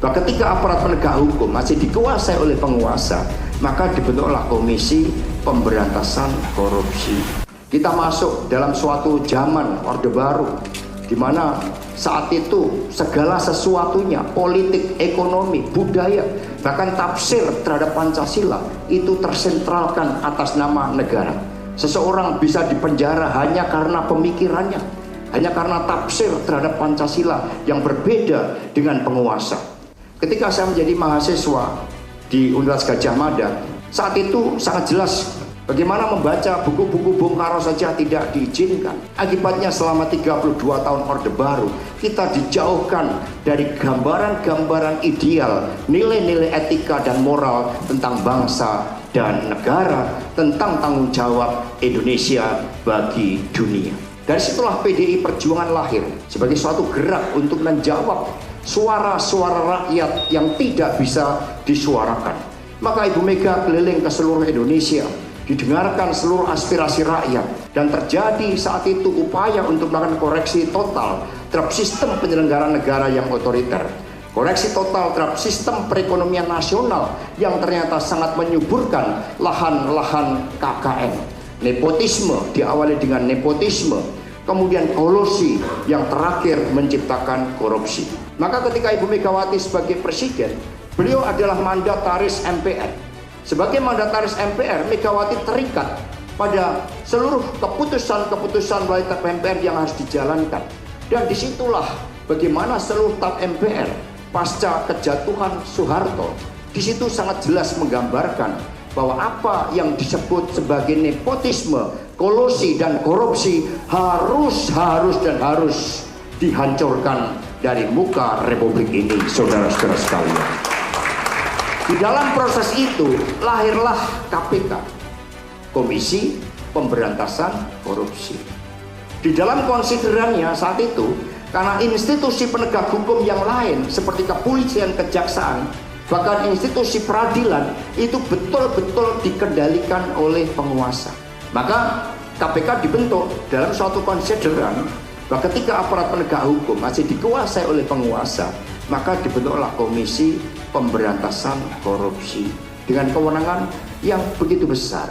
Bahwa ketika aparat penegak hukum masih dikuasai oleh penguasa, maka dibentuklah Komisi Pemberantasan Korupsi. Kita masuk dalam suatu zaman Orde Baru, di mana saat itu segala sesuatunya, politik, ekonomi, budaya, bahkan tafsir terhadap Pancasila itu tersentralkan atas nama negara. Seseorang bisa dipenjara hanya karena pemikirannya, hanya karena tafsir terhadap Pancasila yang berbeda dengan penguasa. Ketika saya menjadi mahasiswa di Universitas Gadjah Mada, saat itu sangat jelas bagaimana membaca buku-buku Bung Karno saja tidak diizinkan. Akibatnya selama 32 tahun Orde Baru, kita dijauhkan dari gambaran-gambaran ideal, nilai-nilai etika dan moral tentang bangsa dan negara, tentang tanggung jawab Indonesia bagi dunia. Dari situlah PDI Perjuangan lahir sebagai suatu gerak untuk menjawab suara-suara rakyat yang tidak bisa disuarakan. Maka Ibu Mega keliling ke seluruh Indonesia, didengarkan seluruh aspirasi rakyat, dan terjadi saat itu upaya untuk melakukan koreksi total terhadap sistem penyelenggaraan negara yang otoriter, koreksi total terhadap sistem perekonomian nasional yang ternyata sangat menyuburkan lahan-lahan KKN. Nepotisme diawali dengan nepotisme, kemudian kolusi, yang terakhir menciptakan korupsi. Maka ketika Ibu Megawati sebagai presiden, beliau adalah mandataris MPR. Sebagai mandataris MPR, Megawati terikat pada seluruh keputusan-keputusan melalui TAP MPR yang harus dijalankan. Dan disitulah bagaimana seluruh TAP MPR pasca kejatuhan Soeharto, disitu sangat jelas menggambarkan bahwa apa yang disebut sebagai nepotisme, kolusi, dan korupsi harus dihancurkan dari muka Republik ini, saudara-saudara sekalian. Di dalam proses itu lahirlah KPK, Komisi Pemberantasan Korupsi. Di dalam konsiderannya saat itu, karena institusi penegak hukum yang lain seperti kepolisian, kejaksaan, bahkan institusi peradilan itu betul-betul dikendalikan oleh penguasa. Maka KPK dibentuk dalam suatu konsideran bahwa ketika aparat penegak hukum masih dikuasai oleh penguasa, maka dibentuklah Komisi Pemberantasan Korupsi dengan kewenangan yang begitu besar.